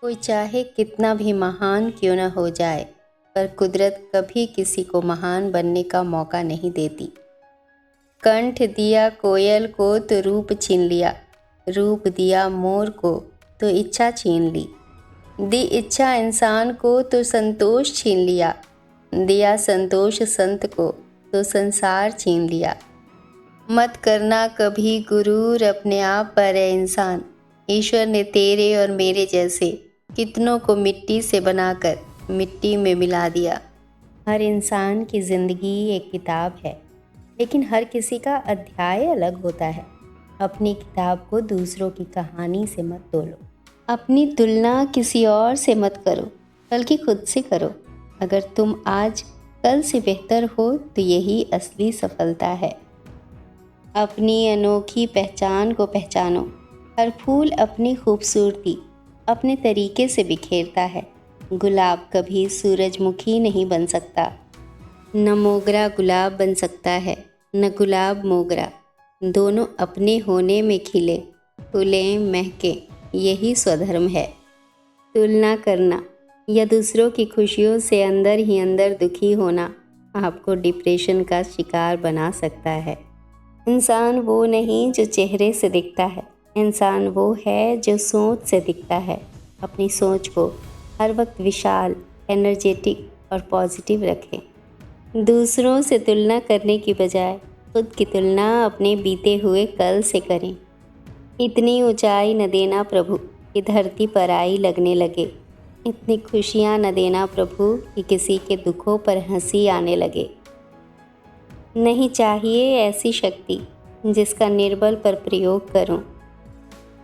कोई चाहे कितना भी महान क्यों न हो जाए, पर कुदरत कभी किसी को महान बनने का मौका नहीं देती। कंठ दिया कोयल को तो रूप छीन लिया, रूप दिया मोर को तो इच्छा छीन ली, दी इच्छा इंसान को तो संतोष छीन लिया, दिया संतोष संत को तो संसार छीन लिया। मत करना कभी गुरूर अपने आप पर है इंसान, ईश्वर ने तेरे और मेरे जैसे कितनों को मिट्टी से बनाकर मिट्टी में मिला दिया। हर इंसान की ज़िंदगी एक किताब है, लेकिन हर किसी का अध्याय अलग होता है। अपनी किताब को दूसरों की कहानी से मत तोलो, अपनी तुलना किसी और से मत करो, बल्कि खुद से करो। अगर तुम आज कल से बेहतर हो तो यही असली सफलता है। अपनी अनोखी पहचान को पहचानो। हर फूल अपनी खूबसूरती अपने तरीके से बिखेरता है। गुलाब कभी सूरजमुखी नहीं बन सकता, न मोगरा गुलाब बन सकता है, न गुलाब मोगरा। दोनों अपने होने में खिले, फूलें, महके, यही स्वधर्म है। तुलना करना या दूसरों की खुशियों से अंदर ही अंदर दुखी होना आपको डिप्रेशन का शिकार बना सकता है। इंसान वो नहीं जो चेहरे से दिखता है, इंसान वो है जो सोच से दिखता है। अपनी सोच को हर वक्त विशाल, एनर्जेटिक और पॉजिटिव रखें। दूसरों से तुलना करने की बजाय खुद की तुलना अपने बीते हुए कल से करें। इतनी ऊंचाई न देना प्रभु कि धरती पर आई लगने लगे, इतनी खुशियाँ न देना प्रभु कि किसी के दुखों पर हंसी आने लगे। नहीं चाहिए ऐसी शक्ति जिसका निर्बल पर प्रयोग करूं,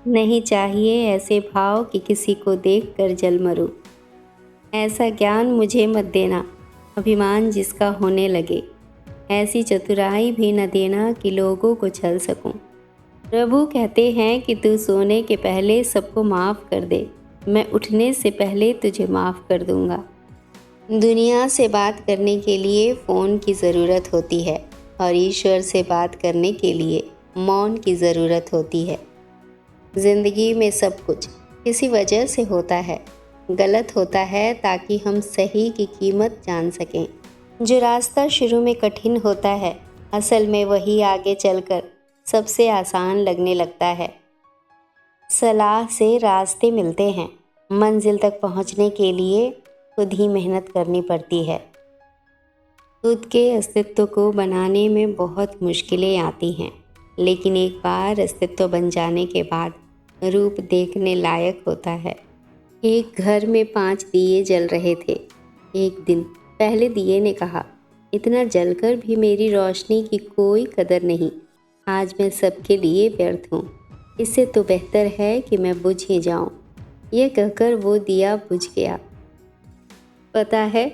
नहीं चाहिए ऐसे भाव कि किसी को देखकर जल मरूं। ऐसा ज्ञान मुझे मत देना अभिमान जिसका होने लगे, ऐसी चतुराई भी न देना कि लोगों को छल सकूं। प्रभु कहते हैं कि तू सोने के पहले सबको माफ़ कर दे, मैं उठने से पहले तुझे माफ़ कर दूंगा। दुनिया से बात करने के लिए फ़ोन की ज़रूरत होती है और ईश्वर से बात करने के लिए मौन की ज़रूरत होती है। ज़िंदगी में सब कुछ किसी वजह से होता है, गलत होता है ताकि हम सही की कीमत जान सकें। जो रास्ता शुरू में कठिन होता है, असल में वही आगे चलकर सबसे आसान लगने लगता है। सलाह से रास्ते मिलते हैं, मंजिल तक पहुंचने के लिए खुद ही मेहनत करनी पड़ती है। खुद के अस्तित्व को बनाने में बहुत मुश्किलें आती हैं, लेकिन एक बार अस्तित्व बन जाने के बाद रूप देखने लायक होता है। एक घर में 5 दिए जल रहे थे। एक दिन पहले दिए ने कहा, इतना जलकर भी मेरी रोशनी की कोई कदर नहीं, आज मैं सबके लिए व्यर्थ हूँ, इससे तो बेहतर है कि मैं बुझ ही जाऊँ। यह कहकर वो दिया बुझ गया। पता है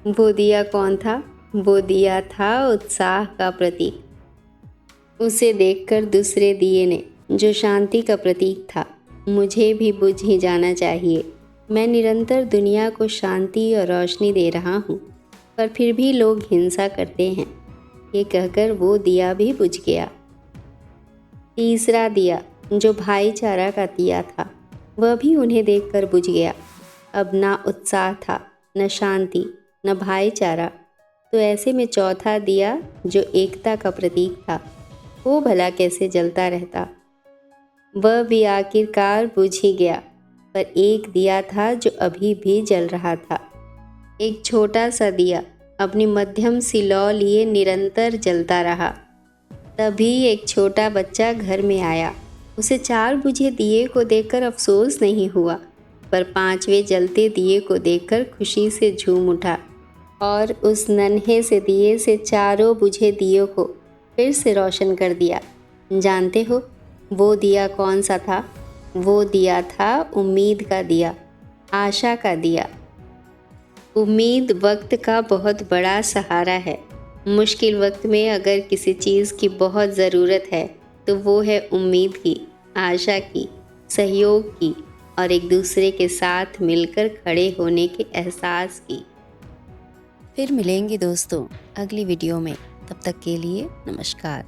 वो दिया कौन था? वो दिया था उत्साह का प्रतीक। उसे देखकर दूसरे दिए ने, जो शांति का प्रतीक था, मुझे भी बुझ ही जाना चाहिए। मैं निरंतर दुनिया को शांति और रोशनी दे रहा हूँ, पर फिर भी लोग हिंसा करते हैं। ये कहकर वो दिया भी बुझ गया। तीसरा दिया, जो भाईचारा का दिया था, वह भी उन्हें देखकर बुझ गया। अब ना उत्साह था, न शांति, न भाईचारा, तो ऐसे में चौथा दिया, जो एकता का प्रतीक था, वो भला कैसे जलता रहता? वह भी आखिरकार बुझ ही गया। पर एक दिया था जो अभी भी जल रहा था। एक छोटा सा दिया अपनी मध्यम सी लौ लिए निरंतर जलता रहा। तभी एक छोटा बच्चा घर में आया। उसे 4 बुझे दिए को देखकर अफसोस नहीं हुआ, पर 5वें जलते दिए को देखकर खुशी से झूम उठा और उस नन्हे से दिए से चारों बुझे दियों को फिर से रोशन कर दिया। जानते हो वो दिया कौन सा था? वो दिया था उम्मीद का दिया, आशा का दिया। उम्मीद वक्त का बहुत बड़ा सहारा है। मुश्किल वक्त में अगर किसी चीज़ की बहुत ज़रूरत है तो वो है उम्मीद की, आशा की, सहयोग की और एक दूसरे के साथ मिलकर खड़े होने के एहसास की। फिर मिलेंगे दोस्तों अगली वीडियो में, तब तक के लिए नमस्कार।